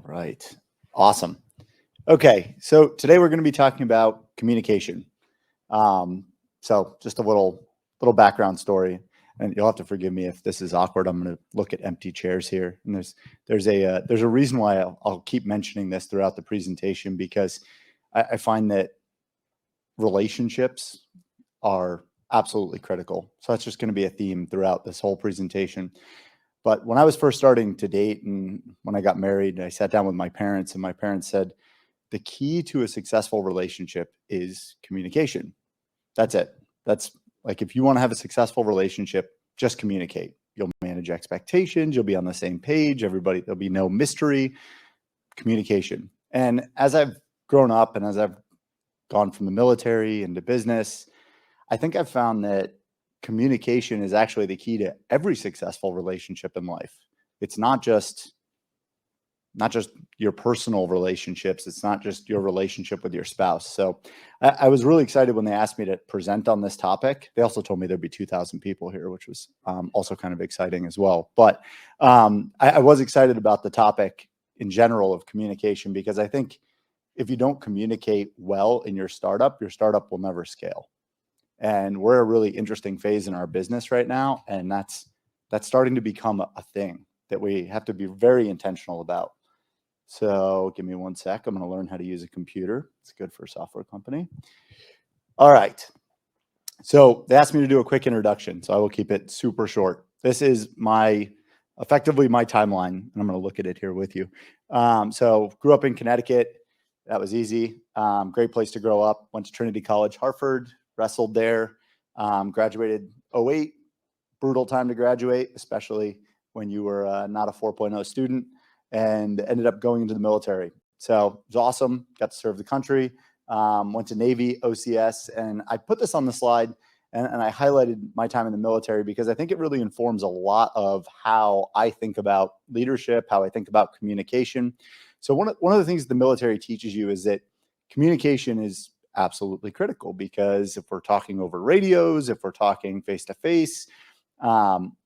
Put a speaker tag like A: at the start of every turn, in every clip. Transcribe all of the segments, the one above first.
A: Right. Awesome. Okay. So today we're going to be talking about communication. So just a little background story, and you'll have to forgive me if this is awkward. I'm going to look at empty chairs here, and there's a reason why I'll keep mentioning this throughout the presentation, because I find that relationships are absolutely critical. So that's just going to be a theme throughout this whole presentation. But when I was first starting to date and when I got married, I sat down with my parents, and my parents said, the key to a successful relationship is communication. That's it. That's like, if you want to have a successful relationship, just communicate. You'll manage expectations. You'll be on the same page. There'll be no mystery. Communication. And as I've grown up and as I've gone from the military into business, I think I've found that communication is actually the key to every successful relationship in life. It's not just your personal relationships. It's not just your relationship with your spouse. So I was really excited when they asked me to present on this topic. They also told me there'd be 2,000 people here, which was also kind of exciting as well. But I was excited about the topic in general of communication, because I think if you don't communicate well in your startup will never scale. And we're at a really interesting phase in our business right now. And that's starting to become a thing that we have to be very intentional about. So give me one sec. I'm going to learn how to use a computer. It's good for a software company. All right. So they asked me to do a quick introduction, so I will keep it super short. This is effectively my timeline, and I'm going to look at it here with you. So grew up in Connecticut. That was easy. Great place to grow up. Went to Trinity College, Hartford, wrestled there. Graduated 2008. Brutal time to graduate, especially when you were not a 4.0 student, and ended up going into the military. So it was awesome. Got to serve the country. Went to Navy, OCS, and I put this on the slide, and I highlighted my time in the military because I think it really informs a lot of how I think about leadership, how I think about communication. So one of the things the military teaches you is that communication is absolutely critical, because if we're talking over radios, if we're talking face to face,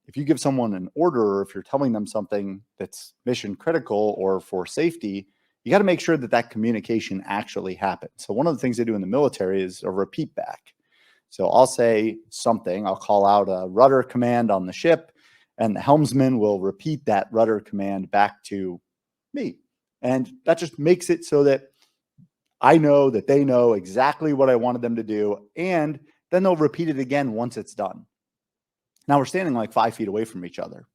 A: if you give someone an order, or if you're telling them something that's mission critical or for safety, you got to make sure that that communication actually happens. So one of the things they do in the military is a repeat back. So I'll say something, I'll call out a rudder command on the ship, and the helmsman will repeat that rudder command back to me. And that just makes it so that I know that they know exactly what I wanted them to do, and then they'll repeat it again once it's done. Now we're standing like 5 feet away from each other.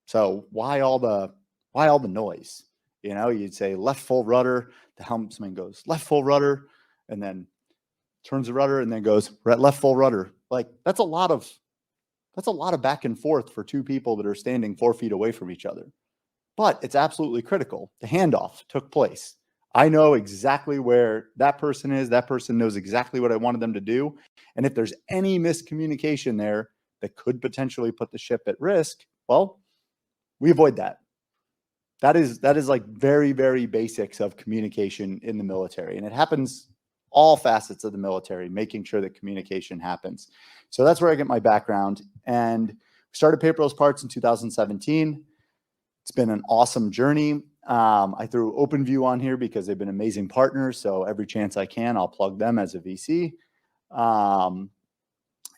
A: So why all the noise? You know, you'd say left full rudder, the helmsman goes left full rudder, and then turns the rudder and then goes left full rudder. Like that's a lot of back and forth for two people that are standing 4 feet away from each other. But it's absolutely critical. The handoff took place. I know exactly where that person is. That person knows exactly what I wanted them to do. And if there's any miscommunication there that could potentially put the ship at risk, well, we avoid that. That is like very, very basics of communication in the military. And it happens all facets of the military, making sure that communication happens. So that's where I get my background. And we started Paperless Parts in 2017. It's been an awesome journey. I threw OpenView on here because they've been amazing partners. So every chance I can, I'll plug them as a VC.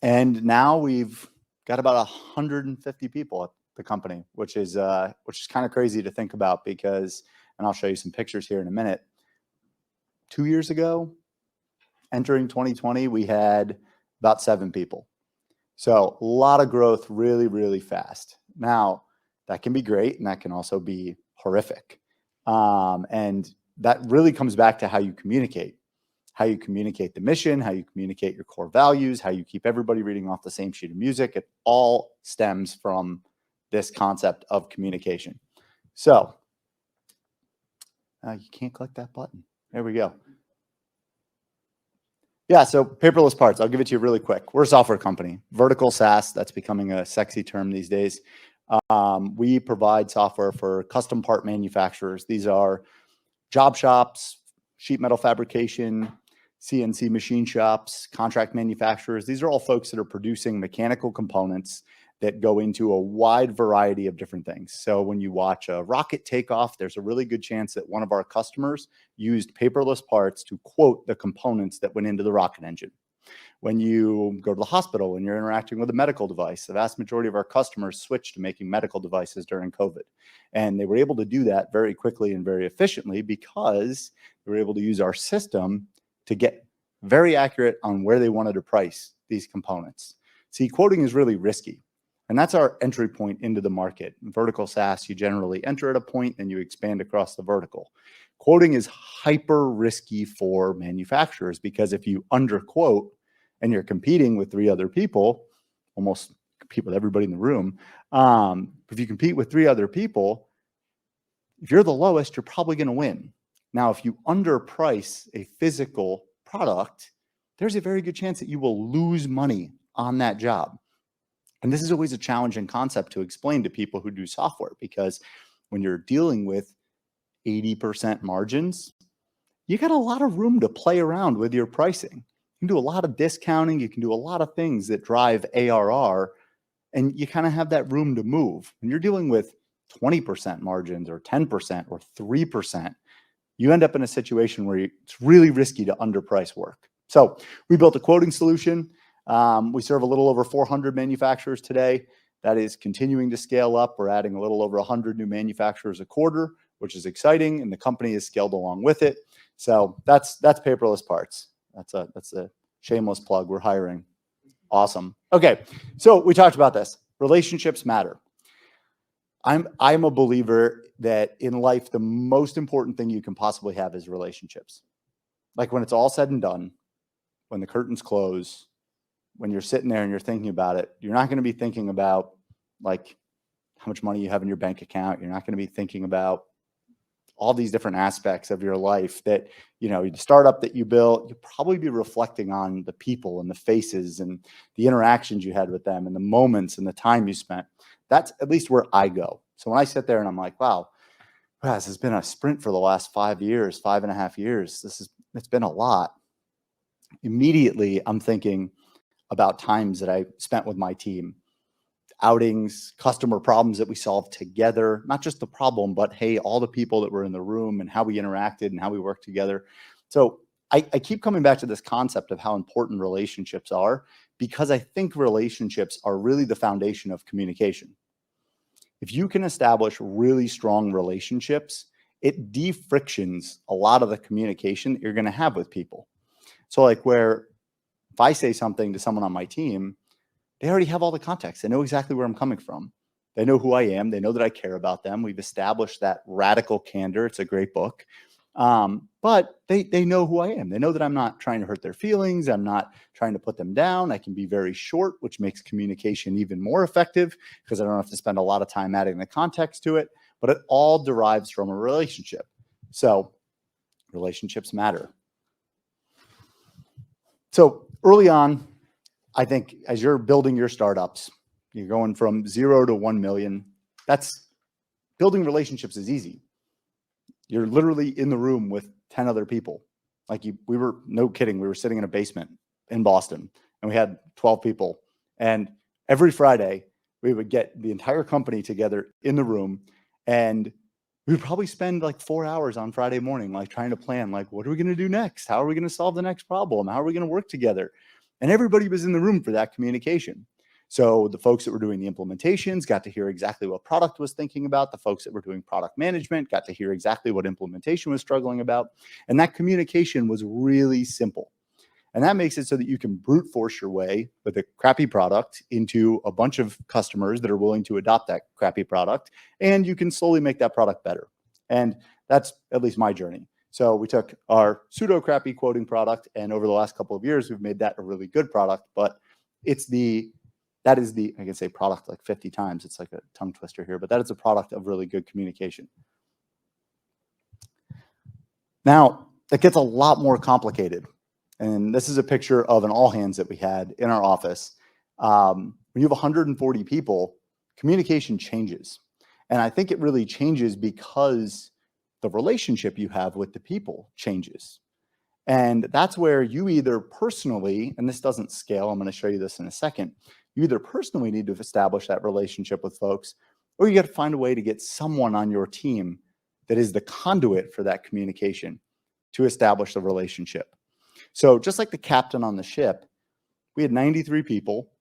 A: And now we've got about 150 people at the company, which is kind of crazy to think about, because, and I'll show you some pictures here in a minute. 2 years ago, entering 2020, we had about 7 people. So a lot of growth really, really fast. Now, that can be great, and that can also be horrific. And that really comes back to how you communicate the mission, how you communicate your core values, how you keep everybody reading off the same sheet of music. It all stems from this concept of communication. So you can't click that button. There we go. Yeah, so Paperless Parts, I'll give it to you really quick. We're a software company, vertical SaaS. That's becoming a sexy term these days. We provide software for custom part manufacturers. These are job shops, sheet metal fabrication, CNC machine shops, contract manufacturers. These are all folks that are producing mechanical components that go into a wide variety of different things. So when you watch a rocket take off, there's a really good chance that one of our customers used paperless parts to quote the components that went into the rocket engine. When you go to the hospital and you're interacting with a medical device, the vast majority of our customers switched to making medical devices during COVID. And they were able to do that very quickly and very efficiently because they were able to use our system to get very accurate on where they wanted to price these components. See, quoting is really risky. And that's our entry point into the market. In vertical SaaS, you generally enter at a point and you expand across the vertical. Quoting is hyper risky for manufacturers because if you underquote and you're competing with 3 other people, almost compete with everybody in the room. If you compete with 3 other people, if you're the lowest, you're probably going to win. Now, if you underprice a physical product, there's a very good chance that you will lose money on that job. And this is always a challenging concept to explain to people who do software, because when you're dealing with 80% margins, you got a lot of room to play around with your pricing. You can do a lot of discounting. You can do a lot of things that drive ARR, and you kind of have that room to move. When you're dealing with 20% margins or 10% or 3%, you end up in a situation where it's really risky to underprice work. So we built a quoting solution. We serve a little over 400 manufacturers today. That is continuing to scale up. We're adding a little over 100 new manufacturers a quarter, which is exciting, and the company is scaled along with it. So that's Paperless Parts. That's a shameless plug. We're hiring. Awesome. Okay, so we talked about this. Relationships matter. I'm a believer that in life, the most important thing you can possibly have is relationships. Like when it's all said and done, when the curtains close, when you're sitting there and you're thinking about it, you're not going to be thinking about like how much money you have in your bank account. You're not going to be thinking about all these different aspects of your life that, you know, the startup that you built, you'll probably be reflecting on the people and the faces and the interactions you had with them and the moments and the time you spent. That's at least where I go. So when I sit there and I'm like, wow, this has been a sprint for the last 5 years, 5.5 years. It's been a lot. Immediately, I'm thinking about times that I spent with my team, outings, customer problems that we solved together, not just the problem, but hey, all the people that were in the room and how we interacted and how we worked together. So I keep coming back to this concept of how important relationships are, because I think relationships are really the foundation of communication. If you can establish really strong relationships, it de-frictions a lot of the communication that you're going to have with people. So like where if I say something to someone on my team, they already have all the context. They know exactly where I'm coming from. They know who I am. They know that I care about them. We've established that radical candor. It's a great book. But they know who I am. They know that I'm not trying to hurt their feelings. I'm not trying to put them down. I can be very short, which makes communication even more effective because I don't have to spend a lot of time adding the context to it. But it all derives from a relationship. So relationships matter. So early on, I think as you're building your startups, you're going from 0 to 1 million. That's building relationships is easy. You're literally in the room with 10 other people. We were, no kidding, we were sitting in a basement in Boston and we had 12 people. And every Friday we would get the entire company together in the room, and we would probably spend like 4 hours on Friday morning, like trying to plan, like, what are we going to do next? How are we going to solve the next problem? How are we going to work together? And everybody was in the room for that communication. So the folks that were doing the implementations got to hear exactly what product was thinking about. The folks that were doing product management got to hear exactly what implementation was struggling about. And that communication was really simple. And that makes it so that you can brute force your way with a crappy product into a bunch of customers that are willing to adopt that crappy product. And you can slowly make that product better. And that's at least my journey. So we took our pseudo crappy quoting product, and over the last couple of years, we've made that a really good product. But that is the, I can say product like 50 times. It's like a tongue twister here, but that is a product of really good communication. Now, it gets a lot more complicated. And this is a picture of an all hands that we had in our office. When you have 140 people, communication changes. And I think it really changes because the relationship you have with the people changes. And that's where you either personally, and this doesn't scale, I'm going to show you this in a second, You either personally need to establish that relationship with folks, or you got to find a way to get someone on your team that is the conduit for that communication to establish the relationship. So just like the captain on the ship, we had 93 people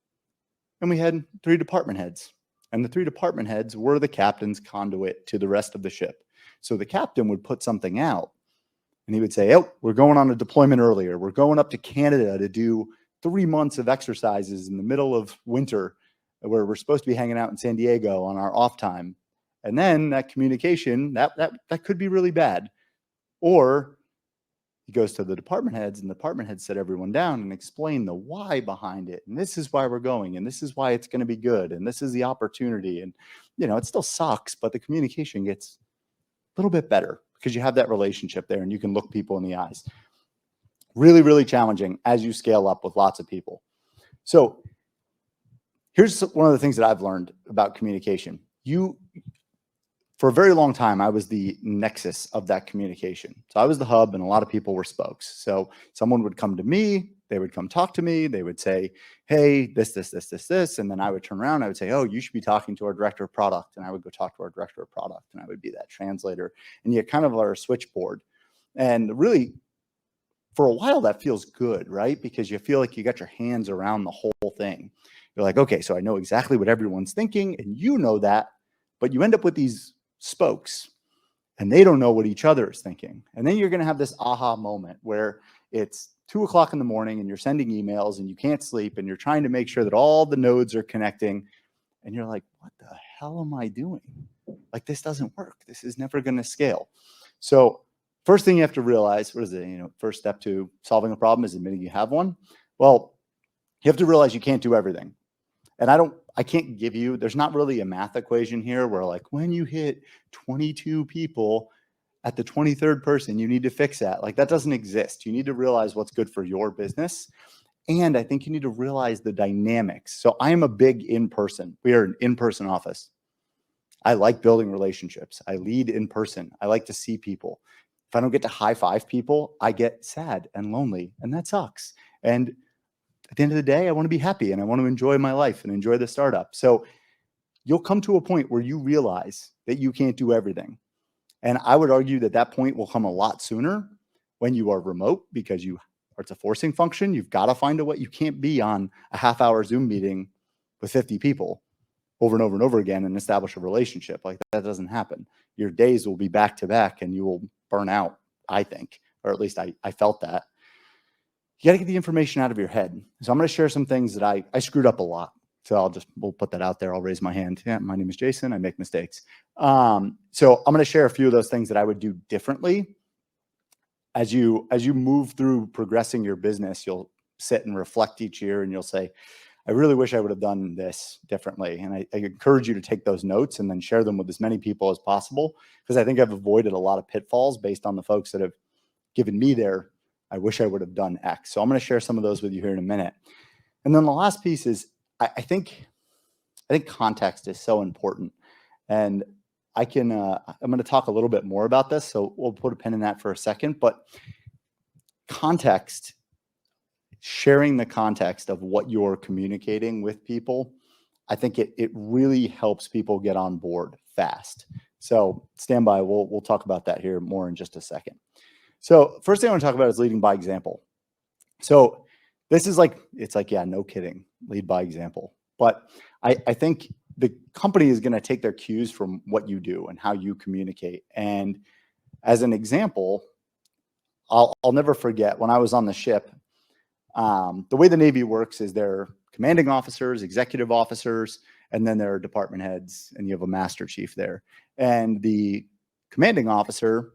A: and we had 3 department heads. And the 3 department heads were the captain's conduit to the rest of the ship. So the captain would put something out and he would say, oh, we're going on a deployment earlier. We're going up to Canada to do 3 months of exercises in the middle of winter where we're supposed to be hanging out in San Diego on our off time. And then that communication, that could be really bad. Or he goes to the department heads and the department heads sit everyone down and explain the why behind it. And this is why we're going. And this is why it's going to be good. And this is the opportunity. And, it still sucks, but the communication gets a little bit better because you have that relationship there and you can look people in the eyes. Really, really challenging as you scale up with lots of people. So here's one of the things that I've learned about communication. For a very long time, I was the nexus of that communication. So I was the hub and a lot of people were spokes. So someone would come to me, they would come talk to me, they would say, hey, this. And then I would turn around, I would say, oh, you should be talking to our director of product. And I would go talk to our director of product and I would be that translator. And you kind of are a switchboard. And really, for a while, that feels good, right? Because you feel like you got your hands around the whole thing. You're like, okay, so I know exactly what everyone's thinking and you know that, but you end up with these spokes and they don't know what each other is thinking. And then you're going to have this aha moment where it's 2 o'clock in the morning and you're sending emails and you can't sleep and you're trying to make sure that all the nodes are connecting. And you're like, what the hell am I doing? Like, this doesn't work. This is never going to scale. So first thing you have to realize, what is it? First step to solving a problem is admitting you have one. Well, you have to realize you can't do everything. And I can't give you, there's not really a math equation here where like when you hit 22 people at the 23rd person, you need to fix that. Like that doesn't exist. You need to realize what's good for your business. And I think you need to realize the dynamics. So I am a big in-person. We are an in-person office. I like building relationships. I lead in person. I like to see people. If I don't get to high five people, I get sad and lonely, and that sucks. And at the end of the day, I want to be happy and I want to enjoy my life and enjoy the startup. So you'll come to a point where you realize that you can't do everything. And I would argue that that point will come a lot sooner when you are remote because it's a forcing function. You've got to find a way. You can't be on a half-hour Zoom meeting with 50 people over and over and over again and establish a relationship. Like that doesn't happen. Your days will be back to back and you will burn out, I think, or at least I felt that. You got to get the information out of your head. So I'm going to share some things that I screwed up a lot. So we'll put that out there. I'll raise my hand. Yeah, my name is Jason. I make mistakes. So I'm going to share a few of those things that I would do differently. As you move through progressing your business, you'll sit and reflect each year and you'll say, I really wish I would have done this differently. And I encourage you to take those notes and then share them with as many people as possible, because I think I've avoided a lot of pitfalls based on the folks that have given me I wish I would have done X. So I'm going to share some of those with you here in a minute. And then the last piece is I think context is so important. And I'm going to talk a little bit more about this. So we'll put a pin in that for a second. But context, sharing the context of what you're communicating with people, I think it really helps people get on board fast. So stand by. We'll talk about that here more in just a second. So first thing I want to talk about is leading by example. So this is yeah, no kidding, lead by example. But I think the company is going to take their cues from what you do and how you communicate. And as an example, I'll never forget when I was on the ship, the way the Navy works is there are commanding officers, executive officers, and then there are department heads, and you have a master chief there. And the commanding officer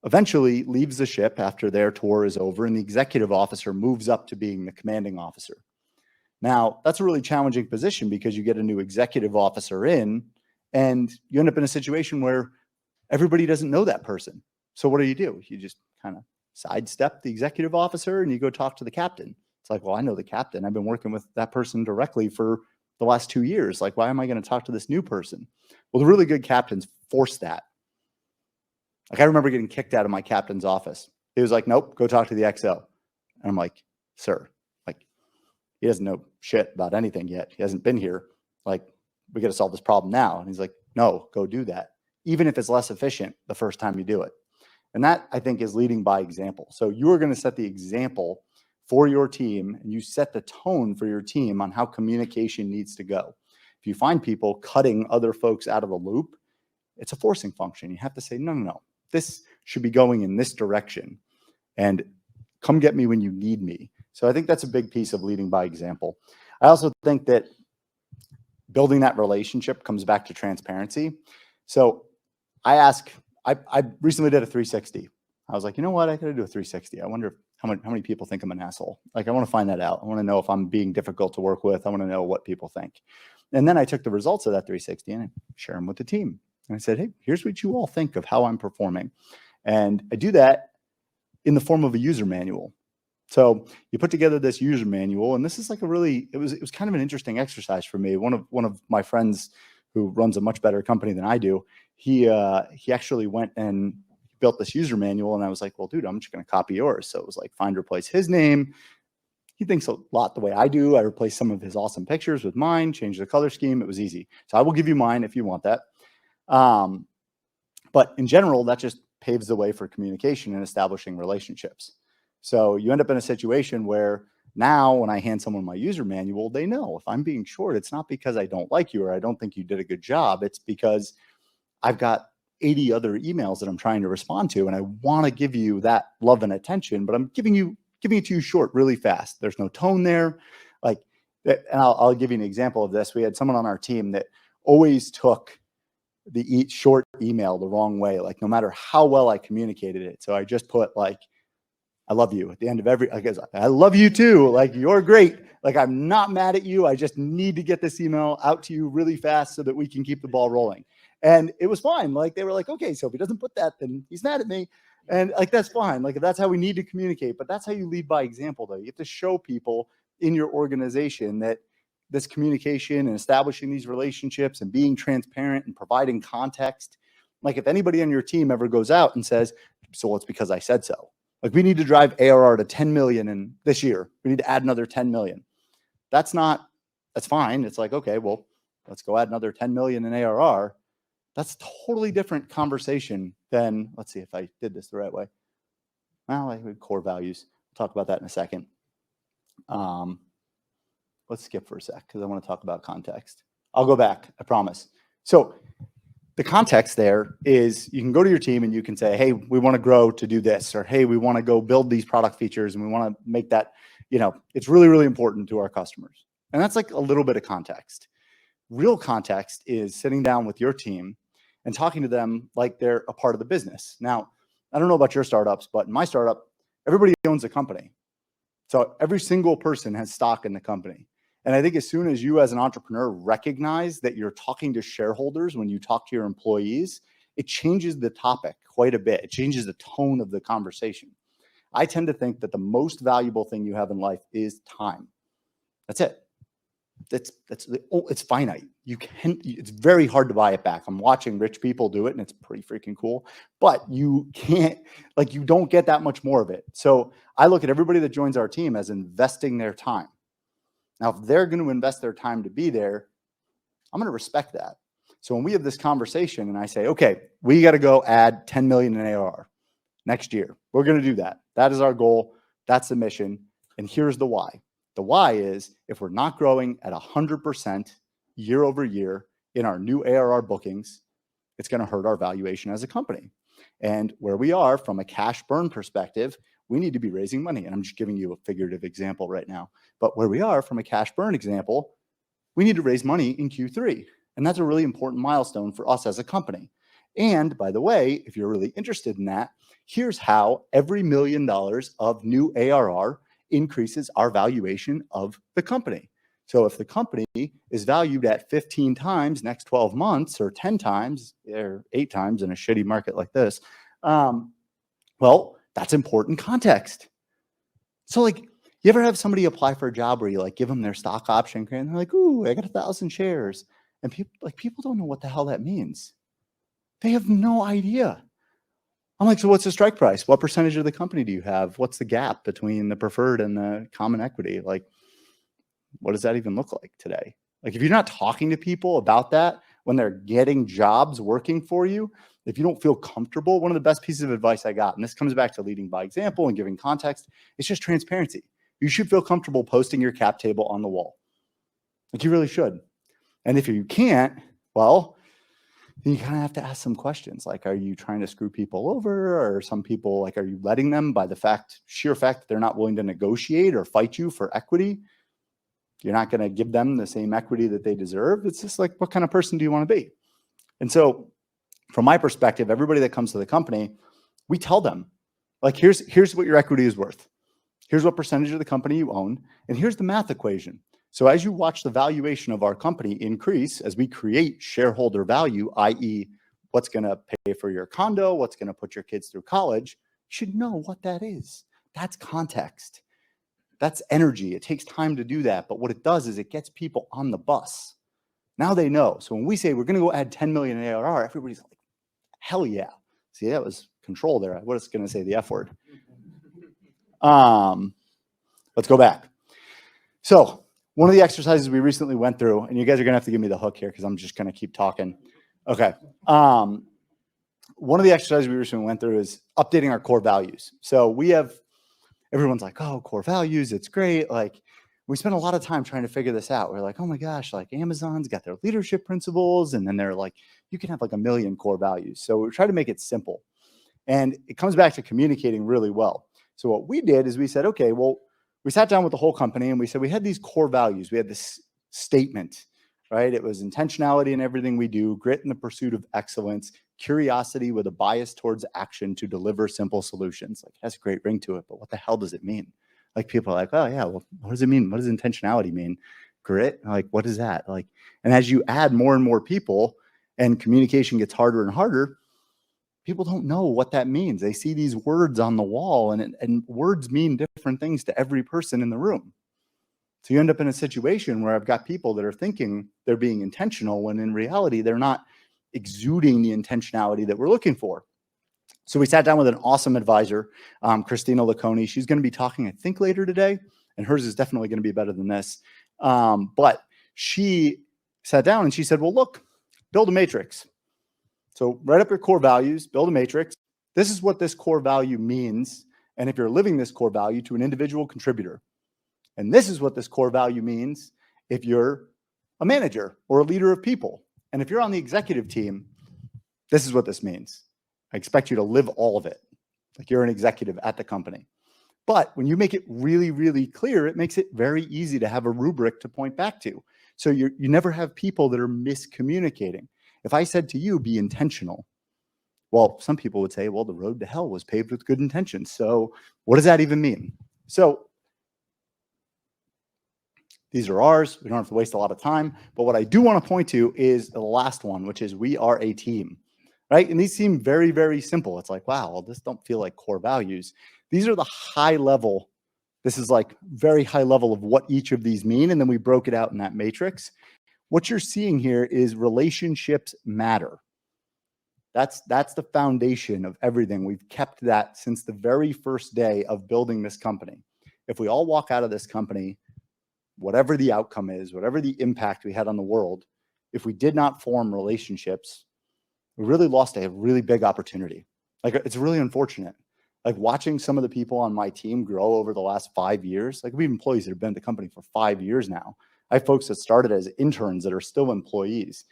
A: eventually leaves the ship after their tour is over, and the executive officer moves up to being the commanding officer. Now, that's a really challenging position because you get a new executive officer in, and you end up in a situation where everybody doesn't know that person. So what do? You just kind of sidestep the executive officer and you go talk to the captain. It's like, well, I know the captain. I've been working with that person directly for the last 2 years. Like, why am I going to talk to this new person? Well, the really good captains force that. Like, I remember getting kicked out of my captain's office. He was like, nope, go talk to the XO. And I'm like, sir, like, he doesn't know shit about anything yet. He hasn't been here. Like, we got to solve this problem now. And he's like, no, go do that. Even if it's less efficient the first time you do it. And that, I think, is leading by example. So you're going to set the example for your team, and you set the tone for your team on how communication needs to go. If you find people cutting other folks out of the loop, it's a forcing function. You have to say, no, no, no, this should be going in this direction, and come get me when you need me. So I think that's a big piece of leading by example. I also think that building that relationship comes back to transparency. So I recently did a 360. I was like, you know what? I got to do a 360. I wonder how many people think I'm an asshole. Like, I want to find that out. I want to know if I'm being difficult to work with. I want to know what people think. And then I took the results of that 360 and I share them with the team. And I said, hey, here's what you all think of how I'm performing. And I do that in the form of a user manual. So you put together this user manual, and this is like it was kind of an interesting exercise for me. One of my friends who runs a much better company than I do, he actually went and built this user manual, and I was like, well, dude, I'm just going to copy yours. So it was like find, replace his name. He thinks a lot the way I do. I replaced some of his awesome pictures with mine, changed the color scheme. It was easy. So I will give you mine if you want that. But in general, that just paves the way for communication and establishing relationships. So you end up in a situation where now when I hand someone my user manual, they know if I'm being short, it's not because I don't like you or I don't think you did a good job. It's because I've got 80 other emails that I'm trying to respond to, and I want to give you that love and attention, but I'm giving it to you short, really fast. There's no tone there. Like, and I'll give you an example of this. We had someone on our team that always took the short email the wrong way, like no matter how well I communicated it. So I just put like, I love you at the end of every, I guess, I love you too. Like, you're great. Like, I'm not mad at you. I just need to get this email out to you really fast so that we can keep the ball rolling. And it was fine. Like, they were like, okay, so if he doesn't put that, then he's mad at me. And like, that's fine. Like, that's how we need to communicate, but that's how you lead by example though. You have to show people in your organization that this communication and establishing these relationships and being transparent and providing context. Like, if anybody on your team ever goes out and says, so it's because I said so. Like, we need to drive ARR to 10 million in this year. We need to add another 10 million. That's fine. It's like, okay, well, let's go add another 10 million in ARR. That's a totally different conversation than, let's see if I did this the right way. Well, I have core values. We'll talk about that in a second. Let's skip for a sec because I want to talk about context. I'll go back, I promise. So the context there is you can go to your team and you can say, hey, we want to grow to do this, or hey, we want to go build these product features and we want to make that, it's really, really important to our customers. And that's like a little bit of context. Real context is sitting down with your team and talking to them like they're a part of the business. Now, I don't know about your startups, but in my startup, everybody owns a company. So every single person has stock in the company. And I think as soon as you as an entrepreneur recognize that you're talking to shareholders when you talk to your employees, it changes the topic quite a bit. It changes the tone of the conversation. I tend to think that the most valuable thing you have in life is time. That's it. It's finite. It's very hard to buy it back. I'm watching rich people do it and it's pretty freaking cool, but you can't, like, you don't get that much more of it. So I look at everybody that joins our team as investing their time. Now, if they're going to invest their time to be there, I'm going to respect that. So when we have this conversation and I say, okay, we got to go add 10 million in ARR next year, we're going to do that. That is our goal. That's the mission. And here's the why. The why is if we're not growing at 100% year over year in our new ARR bookings, it's going to hurt our valuation as a company. And where we are from a cash burn perspective, we need to be raising money. And I'm just giving you a figurative example right now. But where we are from a cash burn example, we need to raise money in Q3. And that's a really important milestone for us as a company. And by the way, if you're really interested in that, here's how every $1 million of new ARR increases our valuation of the company. So if the company is valued at 15 times next 12 months or 10 times or 8 times in a shitty market like this, well, that's important context. So like, you ever have somebody apply for a job where you like give them their stock option and they're like, ooh, I got 1,000 shares. And people don't know what the hell that means. They have no idea. I'm like, so what's the strike price? What percentage of the company do you have? What's the gap between the preferred and the common equity? Like, what does that even look like today? Like if you're not talking to people about that when they're getting jobs working for you, if you don't feel comfortable, one of the best pieces of advice I got, and this comes back to leading by example and giving context, it's just transparency. You should feel comfortable posting your cap table on the wall. Like you really should. And if you can't, well, then you kind of have to ask some questions. Like, are you trying to screw people over? Or some people, like, are you letting them by the sheer fact that they're not willing to negotiate or fight you for equity? You're not going to give them the same equity that they deserve. It's just like, what kind of person do you want to be? And so from my perspective, everybody that comes to the company, we tell them, like, here's what your equity is worth. Here's what percentage of the company you own. And here's the math equation. So as you watch the valuation of our company increase, as we create shareholder value, i.e. what's going to pay for your condo, what's going to put your kids through college, you should know what that is. That's context. That's energy. It takes time to do that. But what it does is it gets people on the bus. Now they know. So when we say we're going to go add 10 million in ARR, everybody's like, hell yeah. See, that was control there. I was going to say the F word. Let's go back. So one of the exercises we recently went through, and you guys are going to have to give me the hook here because I'm just going to keep talking. Okay. One of the exercises we recently went through is updating our core values. So everyone's like, oh, core values, it's great. Like we spent a lot of time trying to figure this out. We're like, oh my gosh, like Amazon's got their leadership principles. And then they're like, you can have like 1 million core values. So we try to make it simple. And it comes back to communicating really well. So what we did is we said, okay, well, we sat down with the whole company and we said, we had these core values. We had this statement, right? It was intentionality in everything we do, grit in the pursuit of excellence, curiosity with a bias towards action to deliver simple solutions. Like, it has a great ring to it, but what the hell does it mean? Like people are like, oh yeah, well, what does it mean? What does intentionality mean? Grit? Like, what is that? Like, and as you add more and more people and communication gets harder and harder, people don't know what that means. They see these words on the wall and words mean different things to every person in the room. So you end up in a situation where I've got people that are thinking they're being intentional when in reality, they're not exuding the intentionality that we're looking for. So we sat down with an awesome advisor, Christina Laconi. She's going to be talking, I think, later today, and hers is definitely going to be better than this. But she sat down and she said, well, look, build a matrix. So write up your core values, build a matrix. This is what this core value means. And if you're living this core value to an individual contributor, and this is what this core value means if you're a manager or a leader of people. And if you're on the executive team, this is what this means. I expect you to live all of it, like you're an executive at the company. But when you make it really, really clear, it makes it very easy to have a rubric to point back to. So you never have people that are miscommunicating. If I said to you, be intentional, well, some people would say, well, the road to hell was paved with good intentions. So what does that even mean? So these are ours. We don't have to waste a lot of time. But what I do want to point to is the last one, which is we are a team, right? And these seem very, very simple. It's like, wow, well, this don't feel like core values. These are the high level. This is like very high level of what each of these mean. And then we broke it out in that matrix. What you're seeing here is relationships matter. That's the foundation of everything. We've kept that since the very first day of building this company. If we all walk out of this company, whatever the outcome is, whatever the impact we had on the world, if we did not form relationships, we really lost a really big opportunity. Like, it's really unfortunate. Like watching some of the people on my team grow over the last 5 years, like we have employees that have been at the company for 5 years now. I have folks that started as interns that are still employees.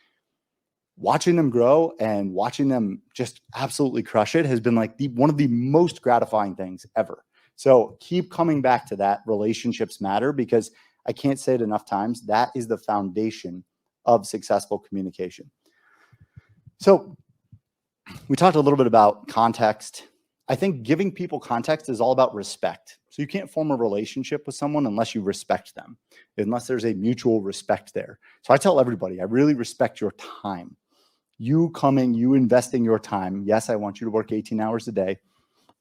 A: Watching them grow and watching them just absolutely crush it has been like one of the most gratifying things ever. So keep coming back to that. Relationships matter, because I can't say it enough times. That is the foundation of successful communication. So we talked a little bit about context. I think giving people context is all about respect. So you can't form a relationship with someone unless you respect them, unless there's a mutual respect there. So I tell everybody, I really respect your time. You coming, you investing your time. Yes, I want you to work 18 hours a day,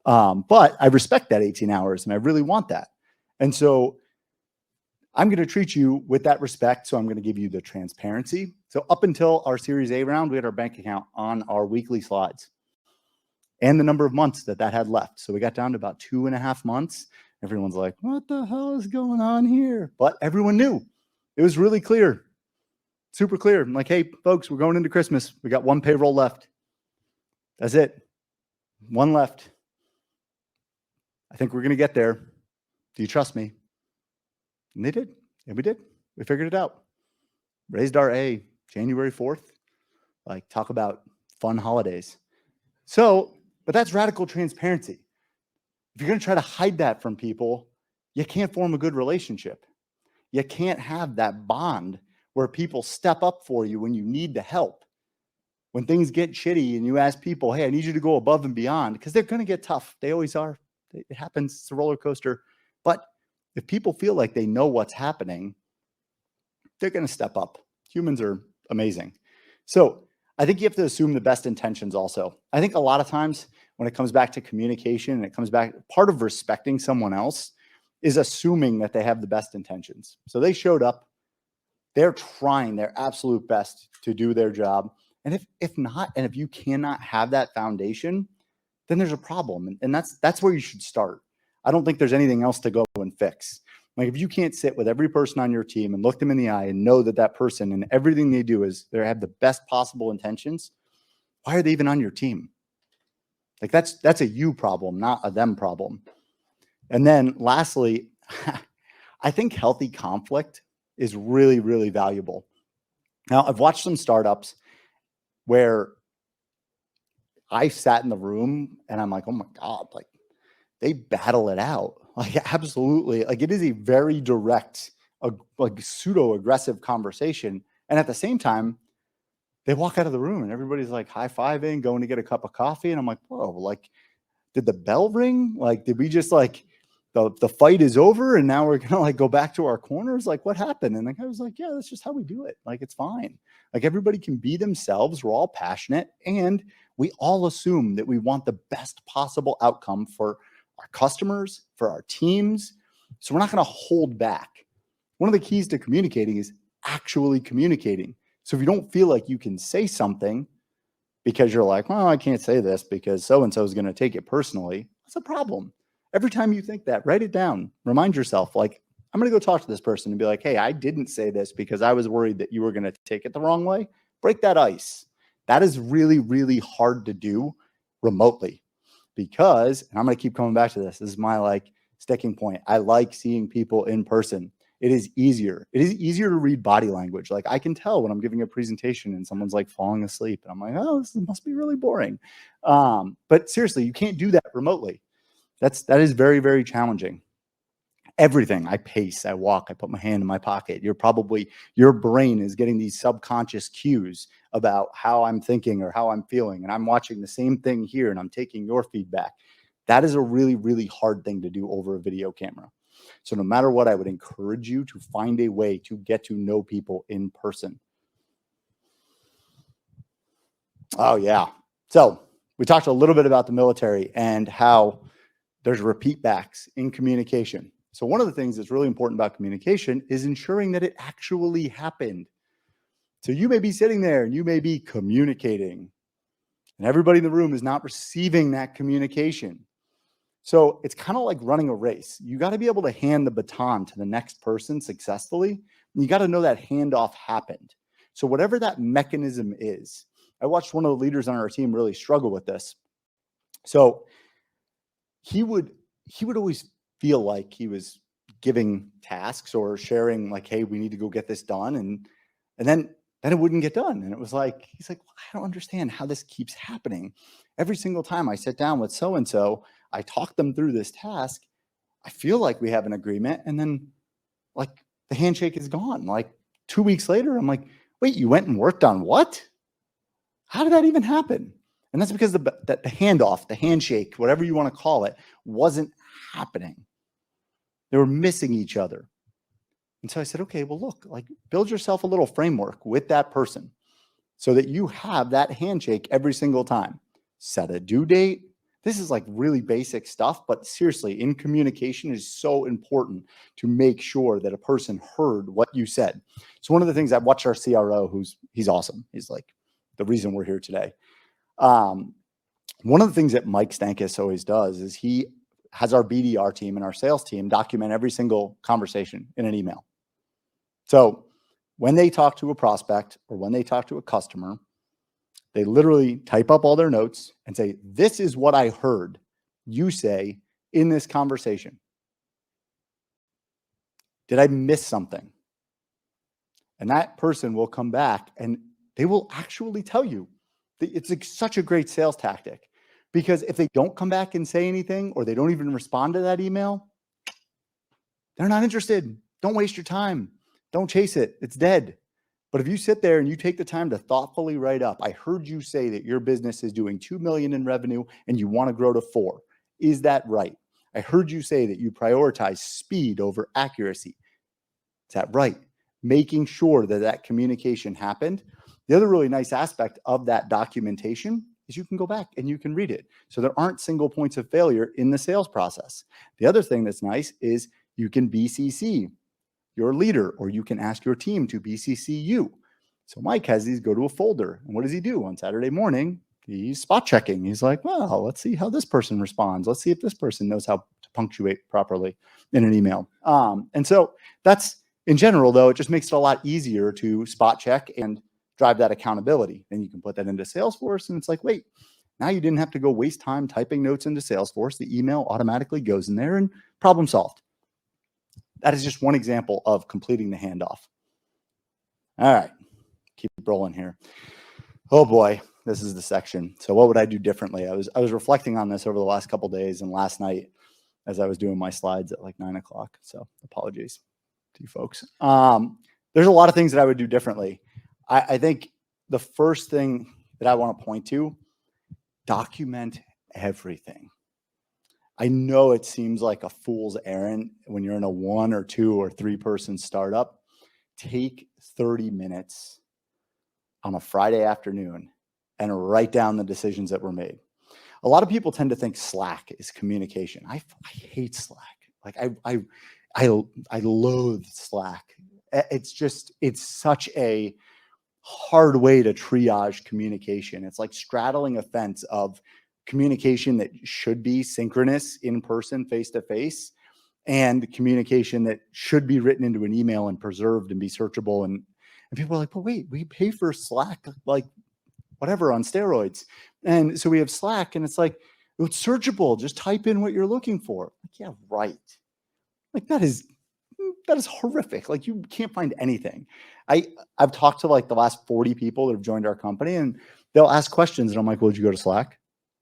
A: but I respect that 18 hours and I really want that. And so I'm going to treat you with that respect. So I'm going to give you the transparency. So up until our Series A round, we had our bank account on our weekly slides and the number of months that had left. So we got down to about 2.5 months. Everyone's like, what the hell is going on here? But everyone knew. It was really clear, super clear. I'm like, hey, folks, we're going into Christmas. We got one payroll left. That's it. One left. I think we're going to get there. Do you trust me? And they did. And we did. We figured it out. Raised our A January 4th. Like, talk about fun holidays. So, but that's radical transparency. If you're going to try to hide that from people, you can't form a good relationship. You can't have that bond where people step up for you when you need the help. When things get shitty and you ask people, hey, I need you to go above and beyond, because they're going to get tough. They always are. It happens. It's a roller coaster. But if people feel like they know what's happening, they're going to step up. Humans are amazing. So I think you have to assume the best intentions also. I think a lot of times when it comes back to communication and it comes back, part of respecting someone else is assuming that they have the best intentions. So they showed up, they're trying their absolute best to do their job. And if not, and if you cannot have that foundation, then there's a problem. And that's where you should start. I don't think there's anything else to go and fix. Like, if you can't sit with every person on your team and look them in the eye and know that that person and everything they do is they have the best possible intentions, why are they even on your team? Like, that's a you problem, not a them problem. And then lastly, I think healthy conflict is really, really valuable. Now, I've watched some startups where I sat in the room and I'm like, oh my God, like, they battle it out. Like, absolutely. Like, it is a very direct, like, pseudo-aggressive conversation. And at the same time, they walk out of the room and everybody's like high-fiving, going to get a cup of coffee. And I'm like, whoa, like, did the bell ring? Like, did we just like, the fight is over and now we're going to like go back to our corners? Like, what happened? And the guy was like, yeah, that's just how we do it. Like, it's fine. Like, everybody can be themselves. We're all passionate. And we all assume that we want the best possible outcome for our customers, for our teams. So we're not going to hold back. One of the keys to communicating is actually communicating. So if you don't feel like you can say something because you're like, well, I can't say this because so-and-so is going to take it personally, that's a problem. Every time you think that, write it down. Remind yourself, like, I'm going to go talk to this person and be like, hey, I didn't say this because I was worried that you were going to take it the wrong way. Break that ice. That is really, really hard to do remotely. Because, and I'm going to keep coming back to this, this is my like sticking point. I like seeing people in person. It is easier. It is easier to read body language. Like, I can tell when I'm giving a presentation and someone's like falling asleep and I'm like, oh, this must be really boring. But seriously, you can't do that remotely. That is very, very challenging. Everything. I pace, I walk, I put my hand in my pocket. Your brain is getting these subconscious cues about how I'm thinking or how I'm feeling. And I'm watching the same thing here and I'm taking your feedback. That is a really, really hard thing to do over a video camera. So no matter what, I would encourage you to find a way to get to know people in person. Oh, yeah. So we talked a little bit about the military and how there's repeat backs in communication. So one of the things that's really important about communication is ensuring that it actually happened. So you may be sitting there and you may be communicating and everybody in the room is not receiving that communication. So it's kind of like running a race. You got to be able to hand the baton to the next person successfully. And you got to know that handoff happened. So whatever that mechanism is, I watched one of the leaders on our team really struggle with this. So he would always feel like he was giving tasks or sharing like, hey, we need to go get this done. And then it wouldn't get done. And it was like, he's like, well, I don't understand how this keeps happening. Every single time I sit down with so-and-so, I talk them through this task. I feel like we have an agreement. And then like the handshake is gone. Like 2 weeks later, I'm like, wait, you went and worked on what? How did that even happen? And that's because the handoff, the handshake, whatever you want to call it, wasn't happening. They were missing each other. And so I said, okay, well, look, like, build yourself a little framework with that person so that you have that handshake every single time. Set a due date. This is like really basic stuff, but seriously, in communication, it is so important to make sure that a person heard what you said. So one of the things I've watched our CRO, he's awesome. He's like the reason we're here today. One of the things that Mike Stankus always does is he has our BDR team and our sales team document every single conversation in an email. So when they talk to a prospect or when they talk to a customer, they literally type up all their notes and say, this is what I heard you say in this conversation. Did I miss something? And that person will come back and they will actually tell you. It's like such a great sales tactic, because if they don't come back and say anything, or they don't even respond to that email, they're not interested. Don't waste your time. Don't chase it. It's dead. But if you sit there and you take the time to thoughtfully write up, I heard you say that your business is doing 2 million in revenue and you want to grow to 4. Is that right? I heard you say that you prioritize speed over accuracy. Is that right? Making sure that that communication happened. The other really nice aspect of that documentation is you can go back and you can read it. So there aren't single points of failure in the sales process. The other thing that's nice is you can BCC your leader, or you can ask your team to BCC you. So Mike has these go to a folder. And what does he do on Saturday morning? He's spot checking. He's like, well, let's see how this person responds. Let's see if this person knows how to punctuate properly in an email. And so that's, in general, though, it just makes it a lot easier to spot check and drive that accountability. Then you can put that into Salesforce, and it's like, wait, now you didn't have to go waste time typing notes into Salesforce. The email automatically goes in there and problem solved. That is just one example of completing the handoff. All right, keep rolling here. Oh boy, this is the section. So what would I do differently? I was reflecting on this over the last couple of days and last night as I was doing my slides at like 9 o'clock. So apologies to you folks. There's a lot of things that I would do differently. I think the first thing that I want to point to, document everything. I know it seems like a fool's errand when you're in a 1 or 2 or 3 person startup. Take 30 minutes on a Friday afternoon and write down the decisions that were made. A lot of people tend to think Slack is communication. I hate Slack. Like I loathe Slack. It's such a hard way to triage communication. It's like straddling a fence of communication that should be synchronous in person, face to face, and communication that should be written into an email and preserved and be searchable. And people are like, but wait, we pay for Slack, like whatever, on steroids. And so we have Slack, and it's like, it's searchable. Just type in what you're looking for. Like, yeah, right. Like that is horrific. Like you can't find anything. I've talked to like the last 40 people that have joined our company, and they'll ask questions, and I'm like, well, did you go to Slack?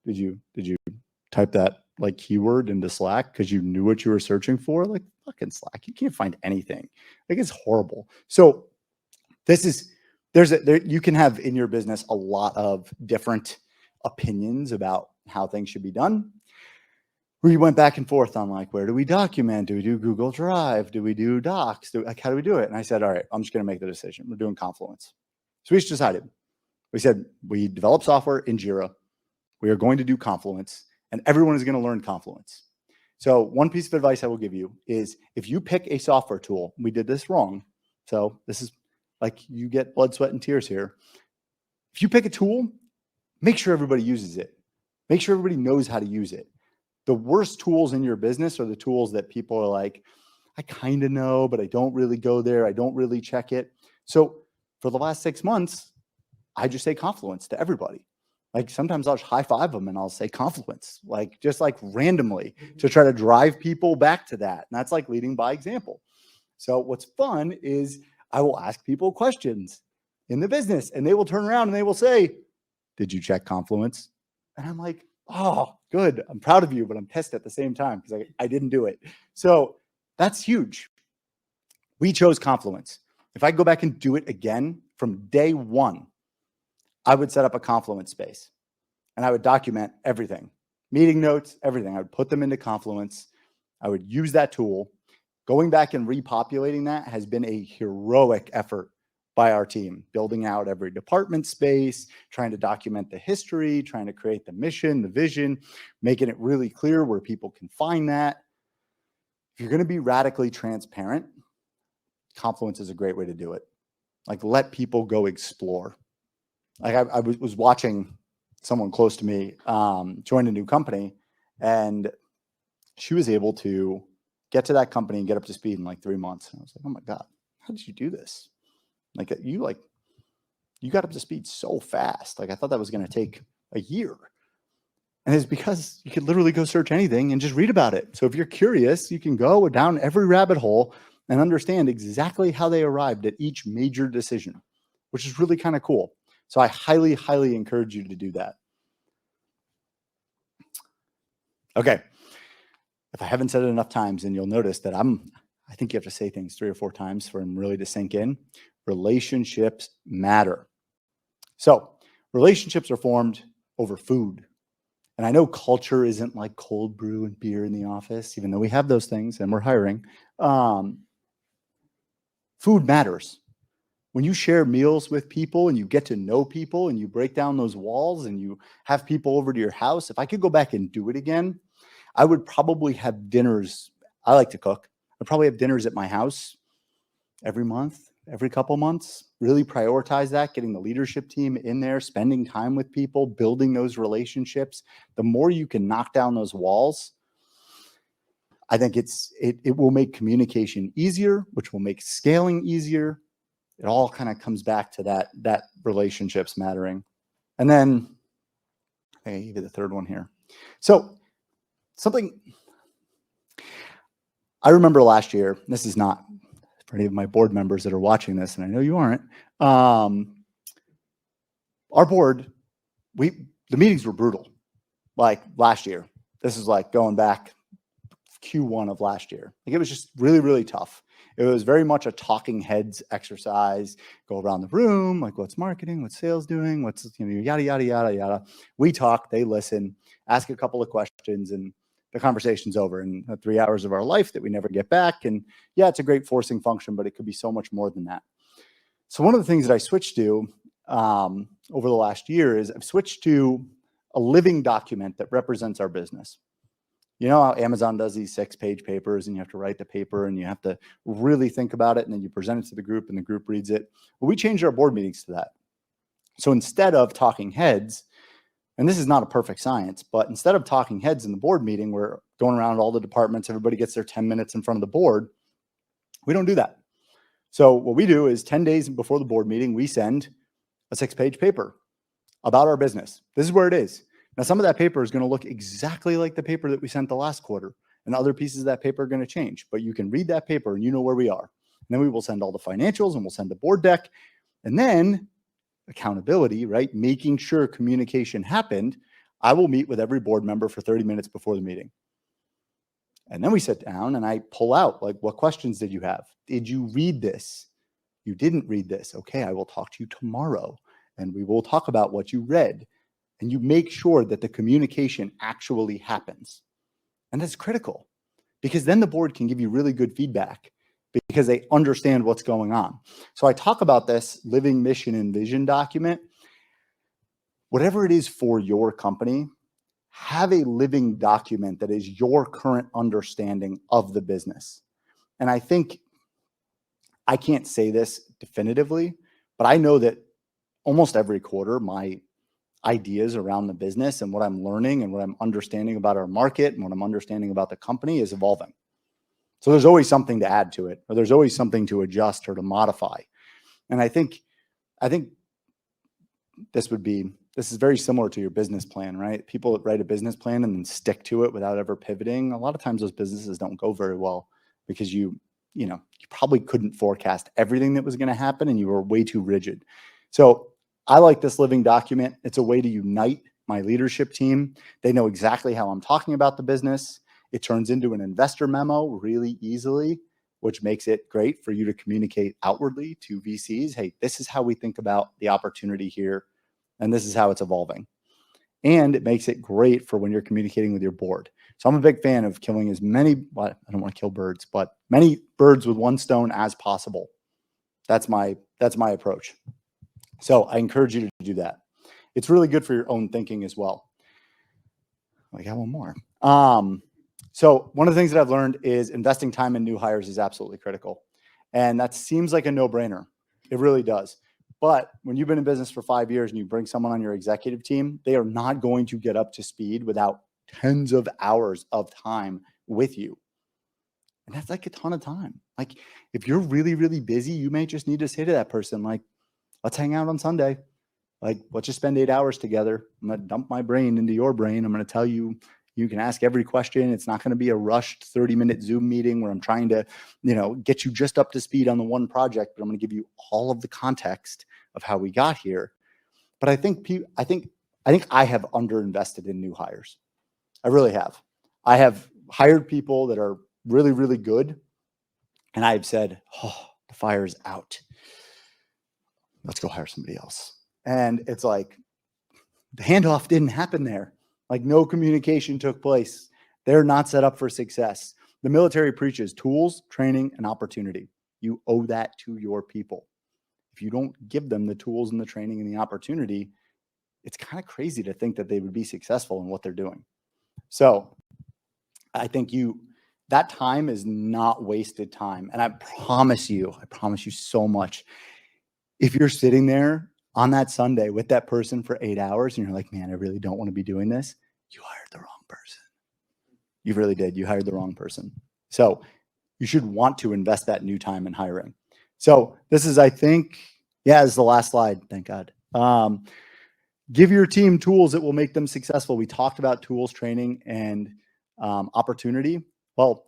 A: Did you type that like keyword into Slack because you knew what you were searching for? Like fucking Slack, you can't find anything. Like it's horrible. So you can have in your business a lot of different opinions about how things should be done. We went back and forth on like, where do we document? Do we do Google Drive? Do we do Docs? How do we do it? And I said, all right, I'm just going to make the decision. We're doing Confluence. So we just decided. We said we develop software in Jira. We are going to do Confluence, and everyone is going to learn Confluence. So one piece of advice I will give you is if you pick a software tool, we did this wrong. So this is like you get blood, sweat, and tears here. If you pick a tool, make sure everybody uses it. Make sure everybody knows how to use it. The worst tools in your business are the tools that people are like, I kind of know, but I don't really go there. I don't really check it. So for the last 6 months, I just say Confluence to everybody. Like sometimes I'll just high five them and I'll say Confluence, like just like randomly to try to drive people back to that. And that's like leading by example. So what's fun is I will ask people questions in the business, and they will turn around and they will say, did you check Confluence? And I'm like, oh, good. I'm proud of you, but I'm pissed at the same time because I didn't do it. So that's huge. We chose Confluence. If I go back and do it again from day one, I would set up a Confluence space and I would document everything, meeting notes, everything. I would put them into Confluence. I would use that tool. Going back and repopulating that has been a heroic effort by our team, building out every department space, trying to document the history, trying to create the mission, the vision, making it really clear where people can find that. If you're going to be radically transparent, Confluence is a great way to do it. Like let people go explore. Like I was watching someone close to me join a new company, and she was able to get to that company and get up to speed in like 3 months. And I was like, oh my God, how did you do this? Like you got up to speed so fast. Like I thought that was going to take a year. And it's because you could literally go search anything and just read about it. So if you're curious, you can go down every rabbit hole and understand exactly how they arrived at each major decision, which is really kind of cool. So I highly, highly encourage you to do that. Okay. If I haven't said it enough times, and you'll notice that I think you have to say things 3 or 4 times for them really to sink in. Relationships matter. So relationships are formed over food. And I know culture isn't like cold brew and beer in the office, even though we have those things and we're hiring. Food matters. When you share meals with people and you get to know people and you break down those walls and you have people over to your house, if I could go back and do it again, I would probably have dinners. I like to cook. I'd probably have dinners at my house every month, every couple months, really prioritize that, getting the leadership team in there, spending time with people, building those relationships. The more you can knock down those walls, I think it will make communication easier, which will make scaling easier. It all kind of comes back to that relationships mattering. And then I give you the third one here. So something I remember last year, this is not for any of my board members that are watching this, and I know you aren't, our board, the meetings were brutal. Like last year, this is like going back Q1 of last year. Like it was just really, really tough. It was very much a talking heads exercise. Go around the room, like what's marketing, what's sales doing, what's yada yada yada yada. We talk, they listen, ask a couple of questions, and the conversation's over. And 3 hours of our life that we never get back. And yeah, it's a great forcing function, but it could be so much more than that. So one of the things that I switched to over the last year is I've switched to a living document that represents our business. You know how Amazon does these 6-page papers and you have to write the paper and you have to really think about it and then you present it to the group and the group reads it. Well, we changed our board meetings to that. So instead of talking heads, and this is not a perfect science, but instead of talking heads in the board meeting, we're going around all the departments, everybody gets their 10 minutes in front of the board. We don't do that. So what we do is 10 days before the board meeting, we send a 6-page paper about our business. This is where it is. Now, some of that paper is going to look exactly like the paper that we sent the last quarter, and other pieces of that paper are going to change. But you can read that paper and you know where we are. And then we will send all the financials and we'll send the board deck. And then accountability, right? Making sure communication happened. I will meet with every board member for 30 minutes before the meeting. And then we sit down and I pull out, like, what questions did you have? Did you read this? You didn't read this. Okay, I will talk to you tomorrow and we will talk about what you read. And you make sure that the communication actually happens. And that's critical because then the board can give you really good feedback because they understand what's going on. So I talk about this living mission and vision document. Whatever it is for your company, have a living document that is your current understanding of the business. And I think I can't say this definitively, but I know that almost every quarter, my ideas around the business and what I'm learning and what I'm understanding about our market and what I'm understanding about the company is evolving. So there's always something to add to it, or there's always something to adjust or to modify. And I think this is very similar to your business plan, right? People that write a business plan and then stick to it without ever pivoting. A lot of times those businesses don't go very well because you probably couldn't forecast everything that was going to happen and you were way too rigid. So I like this living document. It's a way to unite my leadership team. They know exactly how I'm talking about the business. It turns into an investor memo really easily, which makes it great for you to communicate outwardly to VCs. Hey, this is how we think about the opportunity here, and this is how it's evolving. And it makes it great for when you're communicating with your board. So I'm a big fan of killing as many, well, I don't want to kill birds, but many birds with one stone as possible. That's my approach. So I encourage you to do that. It's really good for your own thinking as well. I got one more. So one of the things that I've learned is investing time in new hires is absolutely critical. And that seems like a no-brainer. It really does. But when you've been in business for 5 years and you bring someone on your executive team, they are not going to get up to speed without tens of hours of time with you. And that's like a ton of time. Like if you're really, really busy, you may just need to say to that person, like, let's hang out on Sunday. Like, let's just spend 8 hours together. I'm going to dump my brain into your brain. I'm going to tell you, you can ask every question. It's not going to be a rushed 30-minute Zoom meeting where I'm trying to, get you just up to speed on the one project, but I'm going to give you all of the context of how we got here. But I think I have underinvested in new hires. I really have. I have hired people that are really, really good. And I've said, oh, the fire's out. Let's go hire somebody else. And it's like, the handoff didn't happen there. Like no communication took place. They're not set up for success. The military preaches tools, training, and opportunity. You owe that to your people. If you don't give them the tools and the training and the opportunity, it's kind of crazy to think that they would be successful in what they're doing. So I think that time is not wasted time. And I promise you so much. If you're sitting there on that Sunday with that person for 8 hours and you're like, man, I really don't want to be doing this, you hired the wrong person. You really did. You hired the wrong person. So you should want to invest that new time in hiring. So this is, I think, this is the last slide. Thank God. Give your team tools that will make them successful. We talked about tools, training, and opportunity. Well,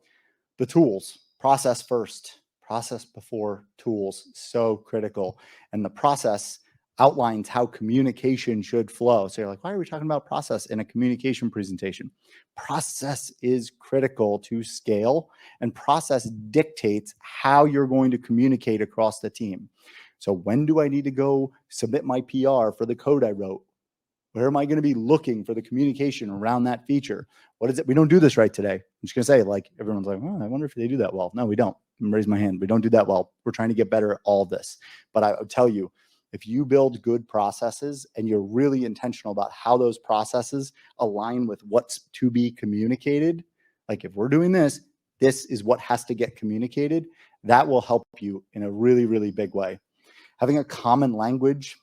A: the tools, process first, process before tools, so critical. And the process outlines how communication should flow. So you're like, why are we talking about process in a communication presentation? Process is critical to scale, and process dictates how you're going to communicate across the team. So when do I need to go submit my PR for the code I wrote? Where am I going to be looking for the communication around that feature? What is it? We don't do this right today. I'm just going to say, like, everyone's like, oh, I wonder if they do that well. No, we don't. Raise my hand. We don't do that well. We're trying to get better at all this. But I would tell you, if you build good processes and you're really intentional about how those processes align with what's to be communicated, like if we're doing this, this is what has to get communicated, that will help you in a really, really big way. Having a common language,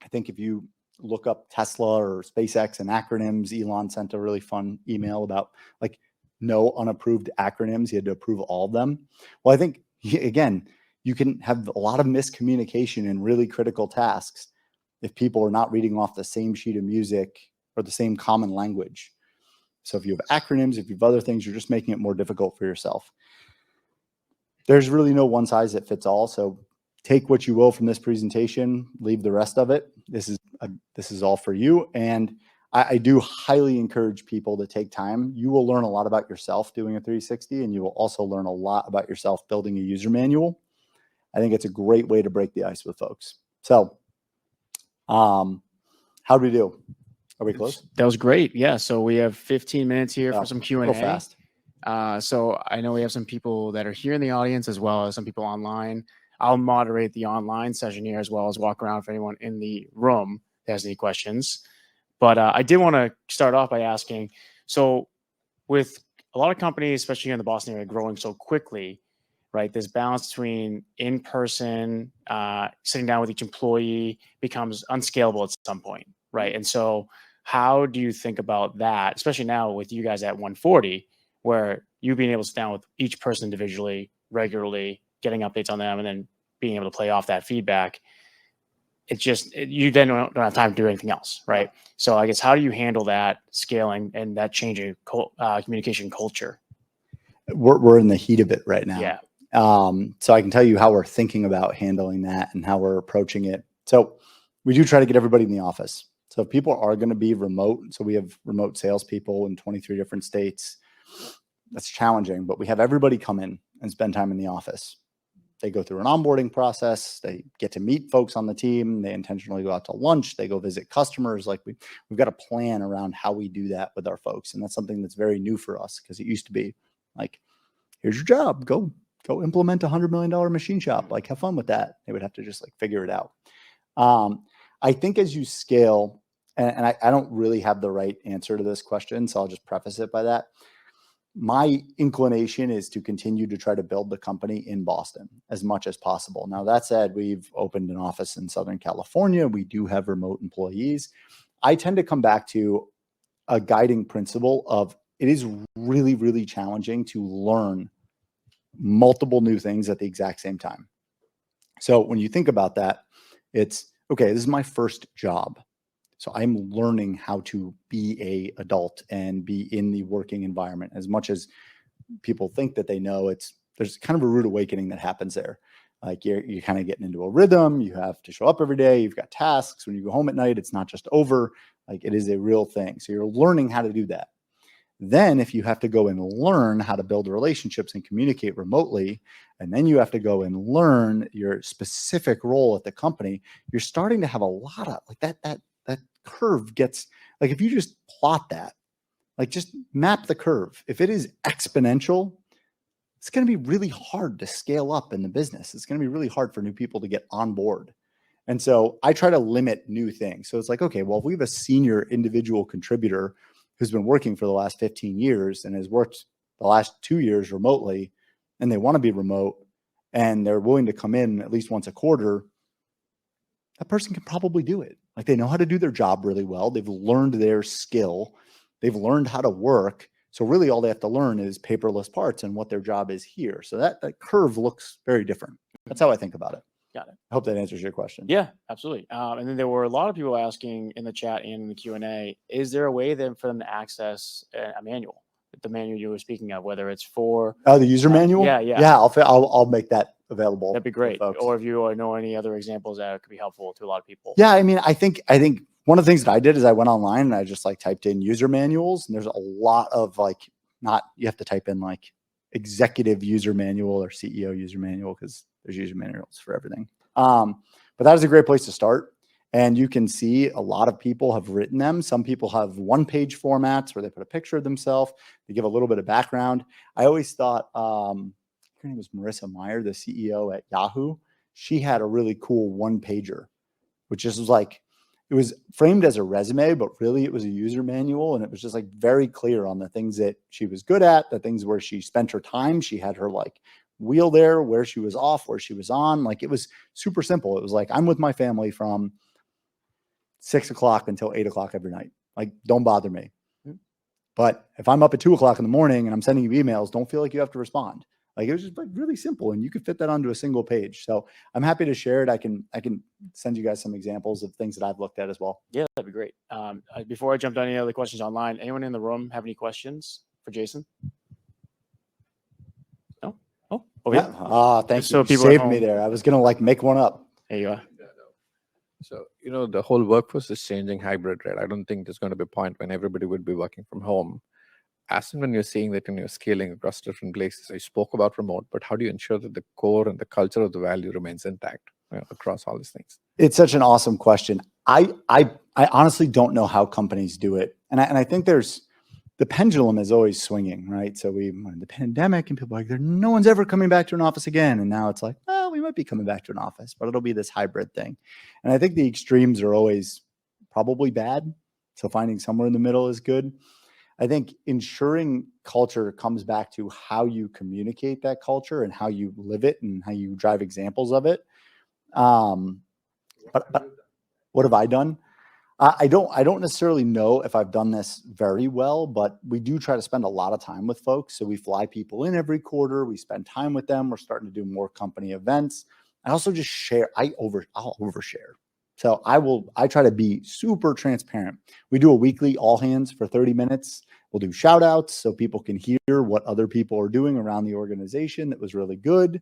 A: I think if you look up Tesla or SpaceX and acronyms, Elon sent a really fun email about like no unapproved acronyms. He had to approve all of them. Well, I think, again, you can have a lot of miscommunication in really critical tasks if people are not reading off the same sheet of music or the same common language. So if you have acronyms, if you have other things, you're just making it more difficult for yourself. There's really no one size that fits all. So take what you will from this presentation, leave the rest of it. This is all for you. And I do highly encourage people to take time. You will learn a lot about yourself doing a 360, and you will also learn a lot about yourself building a user manual. I think it's a great way to break the ice with folks. So how do we do? Are we close?
B: That was great. Yeah. So we have 15 minutes here for some Q&A.
A: Go fast.
B: So I know we have some people that are here in the audience as well as some people online. I'll moderate the online session here as well as walk around for anyone in the room that has any questions. But I did want to start off by asking, so with a lot of companies, especially here in the Boston area, growing so quickly, right, this balance between in-person, sitting down with each employee becomes unscalable at some point, right? And so how do you think about that, especially now with you guys at 140, where you being able to sit down with each person individually, regularly, getting updates on them, and then being able to play off that feedback? It's just, you then don't have time to do anything else, right? So I guess, how do you handle that scaling and that changing communication culture?
A: We're in the heat of it right now.
B: Yeah.
A: So I can tell you how we're thinking about handling that and how we're approaching it. So we do try to get everybody in the office. So if people are going to be remote, so we have remote salespeople in 23 different states. That's challenging, but we have everybody come in and spend time in the office. They go through an onboarding process. They get to meet folks on the team. They intentionally go out to lunch. They go visit customers. Like we've got a plan around how we do that with our folks. And that's something that's very new for us, because it used to be like, here's your job. Go implement $100 million machine shop. Like, have fun with that. They would have to just like figure it out. I think as you scale, and I don't really have the right answer to this question, so I'll just preface it by that. My inclination is to continue to try to build the company in Boston as much as possible. Now, that said, we've opened an office in Southern California. We do have remote employees. I tend to come back to a guiding principle of, it is really, really challenging to learn multiple new things at the exact same time. So when you think about that, it's okay, this is my first job. So I'm learning how to be a adult and be in the working environment. As much as people think that they know, there's kind of a rude awakening that happens there. Like you're kind of getting into a rhythm. You have to show up every day. You've got tasks. When you go home at night, it's not just over. Like it is a real thing. So you're learning how to do that. Then if you have to go and learn how to build relationships and communicate remotely, and then you have to go and learn your specific role at the company, you're starting to have a lot of like that curve gets, like if you just plot that, like just map the curve. If it is exponential, it's going to be really hard to scale up in the business. It's going to be really hard for new people to get on board. And so I try to limit new things. So it's like, okay, well, if we have a senior individual contributor who's been working for the last 15 years and has worked the last 2 years remotely, and they want to be remote and they're willing to come in at least once a quarter, that person can probably do it. Like they know how to do their job really well. They've learned their skill. They've learned how to work. So really all they have to learn is paperless parts and what their job is here. So that curve looks very different. That's how I think about it.
B: Got it.
A: I hope that answers your question.
B: Yeah, absolutely. And then there were a lot of people asking in the chat and in the Q&A, is there a way then for them to access a manual, the manual you were speaking of, whether it's for
A: the user manual?
B: Yeah.
A: I'll make that available.
B: That'd be great. Or if you know any other examples that could be helpful to a lot of people.
A: Yeah, I mean, I think one of the things that I did is I went online and I just like typed in user manuals, and there's a lot of you have to type in like executive user manual or CEO user manual because there's user manuals for everything. But that is a great place to start. And you can see a lot of people have written them. Some people have one-page formats where they put a picture of themselves. They give a little bit of background. I always thought, her name was Marissa Meyer, the CEO at Yahoo. She had a really cool one-pager, which just was like, it was framed as a resume, but really it was a user manual. And it was just like very clear on the things that she was good at, the things where she spent her time. She had her like wheel there, where she was off, where she was on. Like it was super simple. It was like, I'm with my family from 6 o'clock until 8 o'clock every night. Like, don't bother me. But if I'm up at 2 o'clock in the morning and I'm sending you emails, don't feel like you have to respond. Like it was just like really simple, and you could fit that onto a single page. So I'm happy to share it. I can send you guys some examples of things that I've looked at as well.
B: Yeah, that'd be great. Before I jump down any other questions online, anyone in the room have any questions for Jason? No? Oh,
A: yeah. Thank
B: so
A: you.
B: People
A: saved me there. I was gonna like make one up.
B: There you are.
C: So, the whole workforce is changing hybrid, right? I don't think there's going to be a point when everybody would be working from home. As and when you're seeing that you're scaling across different places, I spoke about remote, but how do you ensure that the core and the culture of the value remains intact across all these things?
A: It's such an awesome question. I honestly don't know how companies do it. And I think the pendulum is always swinging, right? So we were in the pandemic and people are like, no one's ever coming back to an office again. And now it's like, oh, we might be coming back to an office, but it'll be this hybrid thing. And I think the extremes are always probably bad. So finding somewhere in the middle is good. I think ensuring culture comes back to how you communicate that culture and how you live it and how you drive examples of it. But what have I done? I don't necessarily know if I've done this very well, but we do try to spend a lot of time with folks. So we fly people in every quarter. We spend time with them. We're starting to do more company events. I also just share. I'll overshare. So I try to be super transparent. We do a weekly all hands for 30 minutes. We'll do shout outs so people can hear what other people are doing around the organization that was really good.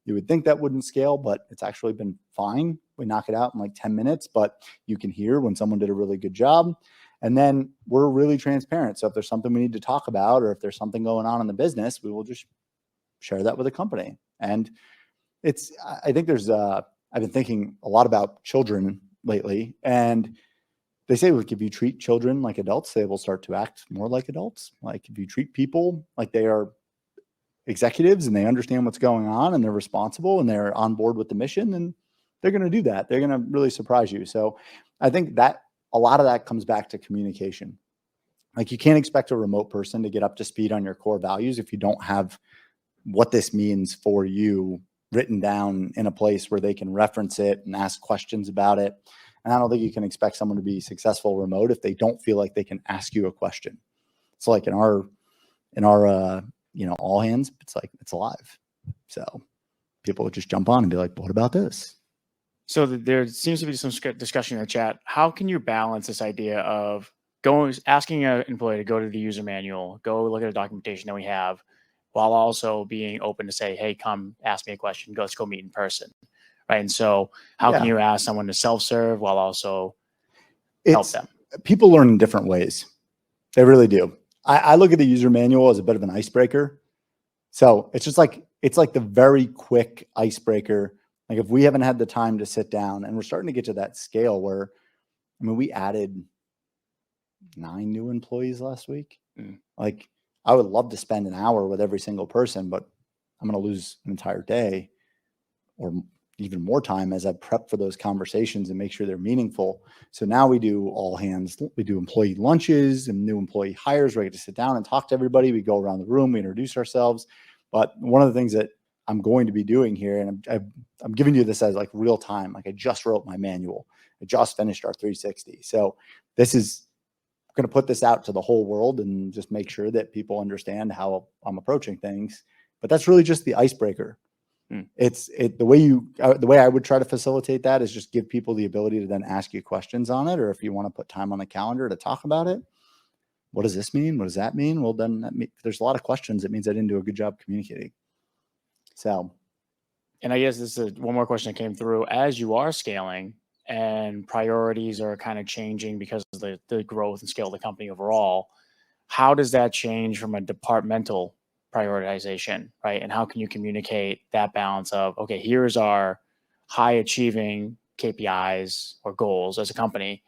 A: You would think that wouldn't scale, but it's actually been fine. We knock it out in like 10 minutes, but you can hear when someone did a really good job. And then we're really transparent. So if there's something we need to talk about, or if there's something going on in the business, we will just share that with the company. And I think I've been thinking a lot about children lately, and they say, like, if you treat children like adults, they will start to act more like adults. Like if you treat people like they are executives and they understand what's going on and they're responsible and they're on board with the mission, then they're going to do that. They're going to really surprise you. So I think that a lot of that comes back to communication. Like you can't expect a remote person to get up to speed on your core values if you don't have what this means for you written down in a place where they can reference it and ask questions about it. And I don't think you can expect someone to be successful remote if they don't feel like they can ask you a question. So like in our in our all hands, it's like it's live. So people would just jump on and be like, what about this?
B: So there seems to be some discussion in the chat. How can you balance this idea of asking an employee to go to the user manual, go look at the documentation that we have, while also being open to say, hey, come ask me a question, let's go meet in person, right? And so how can you ask someone to self-serve while also help them?
A: People learn in different ways. They really do. I look at the user manual as a bit of an icebreaker. So it's just like, it's like the very quick icebreaker. Like if we haven't had the time to sit down, and we're starting to get to that scale where, I mean, we added 9 new employees last week. Like I would love to spend an hour with every single person, but I'm going to lose an entire day or even more time as I prep for those conversations and make sure they're meaningful. So now we do all hands, we do employee lunches and new employee hires where I get to sit down and talk to everybody. We go around the room, we introduce ourselves. But one of the things that I'm going to be doing here, and I'm giving you this as like real time, like I just wrote my manual. I just finished our 360. So this is going to put this out to the whole world and just make sure that people understand how I'm approaching things. But that's really just the icebreaker. The way I would try to facilitate that is just give people the ability to then ask you questions on it, or if you want to put time on the calendar to talk about it. What does this mean? What does that mean? Well, then there's a lot of questions. It means I didn't do a good job communicating. So,
B: and I guess this is one more question that came through. As you are scaling and priorities are kind of changing because of the growth and scale of the company overall, how does that change from a departmental prioritization, right? And how can you communicate that balance of, okay, here's our high achieving KPIs or goals as a company,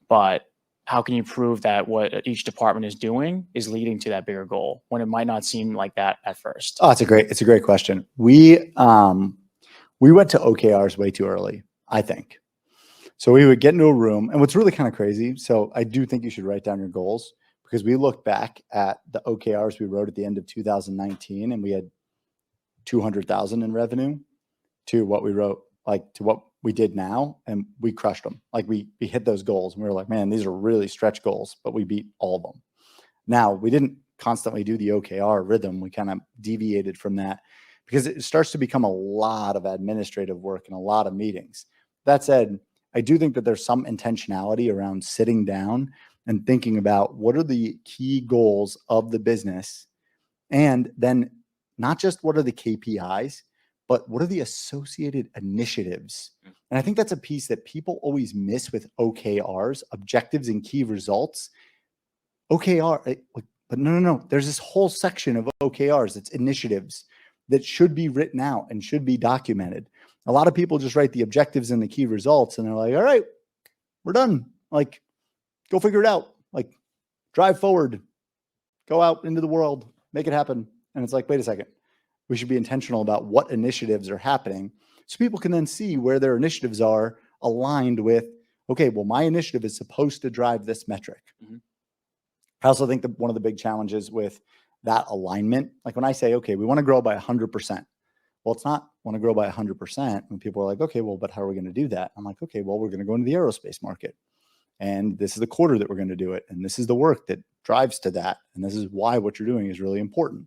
B: but how can you prove that what each department is doing is leading to that bigger goal when it might not seem like that at first?
A: Oh, it's a great question. We went to OKRs way too early, I think. So we would get into a room, and what's really kind of crazy. So I do think you should write down your goals, because we looked back at the OKRs we wrote at the end of 2019, and we had 200,000 in revenue to what we wrote, like to what we did now, and we crushed them. Like we hit those goals, and we were like, man, these are really stretch goals, but we beat all of them. Now, we didn't constantly do the OKR rhythm. We kind of deviated from that because it starts to become a lot of administrative work and a lot of meetings. That said, I do think that there's some intentionality around sitting down and thinking about what are the key goals of the business, and then not just what are the KPIs, but what are the associated initiatives. And I think that's a piece that people always miss with OKRs, objectives and key results. OKR, but no. There's this whole section of OKRs. It's initiatives that should be written out and should be documented. A lot of people just write the objectives and the key results, and they're like, all right, we're done. Like, go figure it out. Like, drive forward, go out into the world, make it happen. And it's like, wait a second. We should be intentional about what initiatives are happening so people can then see where their initiatives are aligned with, okay, well, my initiative is supposed to drive this metric. Mm-hmm. I also think that one of the big challenges with that alignment, like when I say, okay, we want to grow by 100%. Well, it's not want to grow by 100%. And people are like, okay, well, but how are we going to do that? I'm like, okay, well, we're going to go into the aerospace market. And this is the quarter that we're going to do it. And this is the work that drives to that. And this is why what you're doing is really important.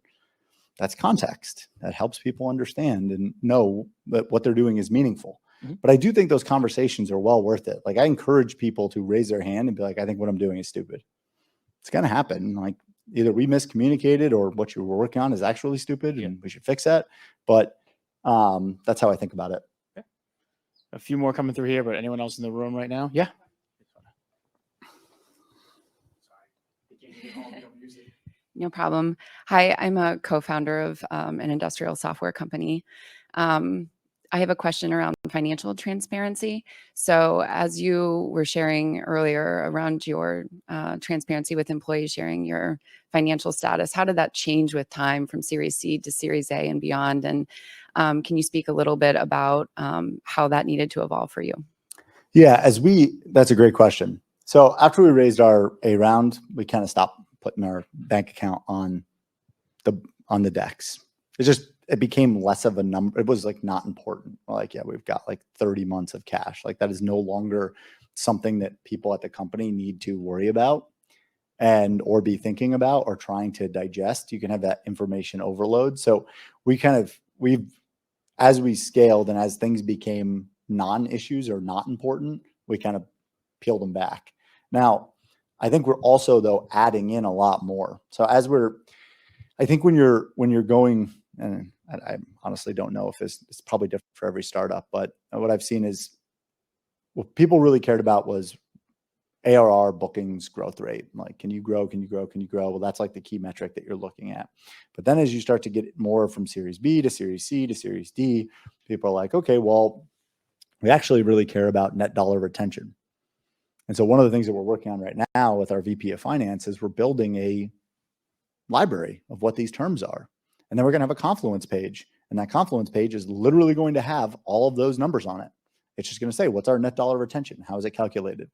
A: That's context. That helps people understand and know that what they're doing is meaningful. Mm-hmm. But I do think those conversations are well worth it. Like I encourage people to raise their hand and be like, I think what I'm doing is stupid. It's going to happen. Like either we miscommunicated or what you were working on is actually stupid and we should fix that. But that's how I think about it.
B: Okay. A few more coming through here, but anyone else in the room right now? Yeah.
D: No problem. Hi, I'm a co-founder of an industrial software company. I have a question around financial transparency. So as you were sharing earlier around your transparency with employees sharing your financial status, how did that change with time from Series C to Series A and beyond? And can you speak a little bit about how that needed to evolve for you?
A: Yeah, that's a great question. So after we raised our A round, we kind of stopped putting our bank account on the decks. It became less of a number. It was like not important. We're like, yeah, we've got like 30 months of cash. Like that is no longer something that people at the company need to worry about. or be thinking about or trying to digest. You can have that information overload. So we've as we scaled and as things became non-issues or not important, we kind of peeled them back. Now, I think we're also though adding in a lot more. So I think when you're going, and I honestly don't know if it's probably different for every startup, but what I've seen is what people really cared about was ARR bookings growth rate. Like, can you grow? Can you grow? Can you grow? Well, that's like the key metric that you're looking at. But then as you start to get more from Series B to Series C to Series D, people are like, okay, well, we actually really care about net dollar retention. And so one of the things that we're working on right now with our VP of Finance is we're building a library of what these terms are. And then we're going to have a Confluence page. And that Confluence page is literally going to have all of those numbers on it. It's just going to say, what's our net dollar retention? How is it calculated?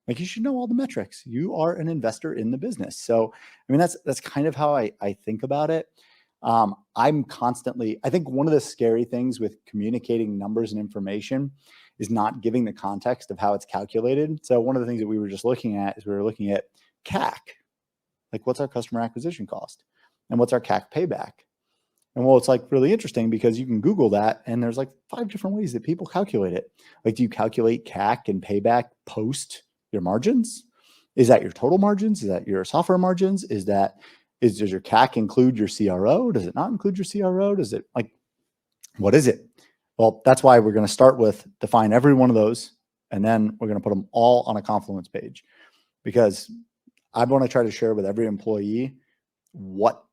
A: Like, you should know all the metrics. You are an investor in the business. So, I mean, that's kind of how I think about it. I think one of the scary things with communicating numbers and information is not giving the context of how it's calculated. So one of the things that we were just looking at is we were looking at CAC, like what's our customer acquisition cost and what's our CAC payback. And well, it's like really interesting because you can Google that and there's like 5 different ways that people calculate it. Like, do you calculate CAC and payback post your margins? Is that your total margins? Is that your software margins? Does your CAC include your CRO? Does it not include your CRO? Does it, like, what is it? Well, that's why we're going to start with define every one of those. And then we're going to put them all on a Confluence page, because I want to try to share with every employee what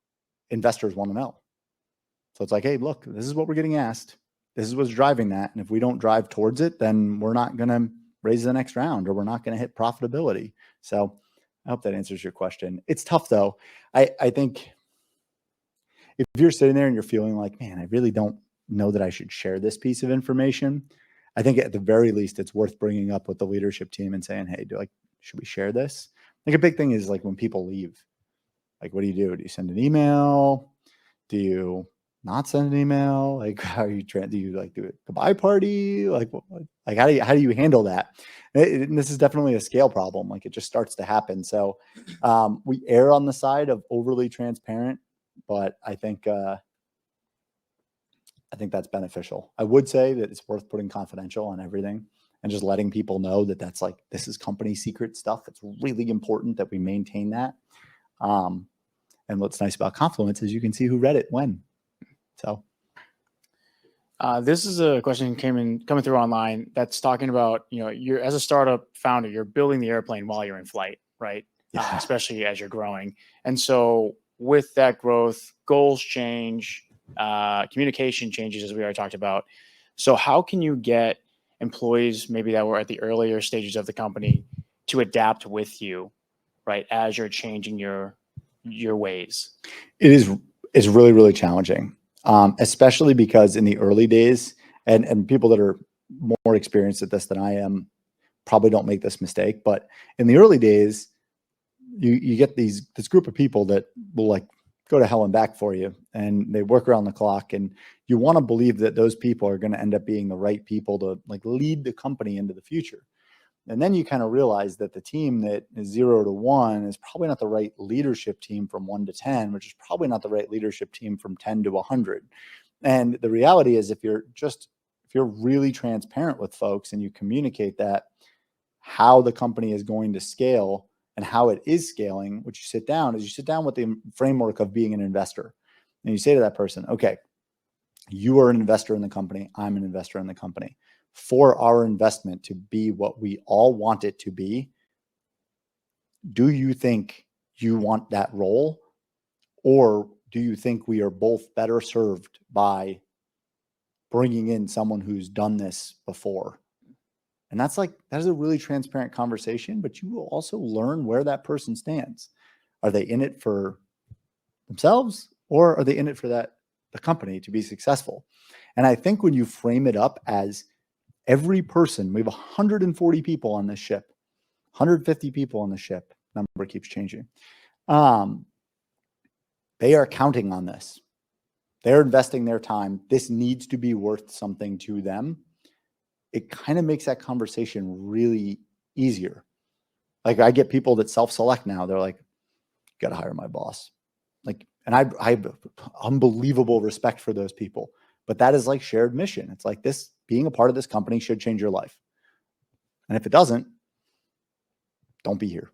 A: investors want to know. So it's like, hey, look, this is what we're getting asked. This is what's driving that. And if we don't drive towards it, then we're not going to raise the next round, or we're not going to hit profitability. So I hope that answers your question. It's tough though. I think if you're sitting there and you're feeling like, man, I really don't know that I should share this piece of information, I think at the very least, it's worth bringing up with the leadership team and saying, hey, should we share this? Like, a big thing is like when people leave, like, what do you do? Do you send an email? Do you not send an email? Like, how are you trying? Do you like do a goodbye party? Like how do you handle that? And this is definitely a scale problem. Like, it just starts to happen. So we err on the side of overly transparent, but I think that's beneficial. I would say that it's worth putting confidential on everything and just letting people know that that's like, this is company secret stuff. It's really important that we maintain that. And what's nice about Confluence is you can see who read it when. So
B: this is a question coming through online that's talking about, you're, as a startup founder, you're building the airplane while you're in flight, right?
A: Yeah.
B: Especially as you're growing. And so with that growth, goals change, communication changes, as we already talked about. So how can you get employees maybe that were at the earlier stages of the company to adapt with you, right, as you're changing your ways?
A: It's really, really challenging, especially because in the early days, and people that are more experienced at this than I am probably don't make this mistake, but in the early days, you get this group of people that will like go to hell and back for you, and they work around the clock, and you want to believe that those people are going to end up being the right people to like lead the company into the future. And then you kind of realize that the team that is 0 to 1 is probably not the right leadership team from 1 to 10, which is probably not the right leadership team from 10 to 100. And the reality is, if you're really transparent with folks and you communicate that how the company is going to scale and how it is scaling, what you sit down with the framework of being an investor. And you say to that person, okay, you are an investor in the company. I'm an investor in the company. For our investment to be what we all want it to be, do you think you want that role? Or do you think we are both better served by bringing in someone who's done this before? And that is a really transparent conversation, but you will also learn where that person stands. Are they in it for themselves, or are they in it for the company to be successful? And I think when you frame it up as every person, we have 140 people on this ship, 150 people on the ship, number keeps changing. They are counting on this. They're investing their time. This needs to be worth something to them. It kind of makes that conversation really easier. Like, I get people that self-select now. They're like, got to hire my boss. Like, and I have unbelievable respect for those people, but that is like shared mission. It's like this, being a part of this company should change your life. And if it doesn't, don't be here.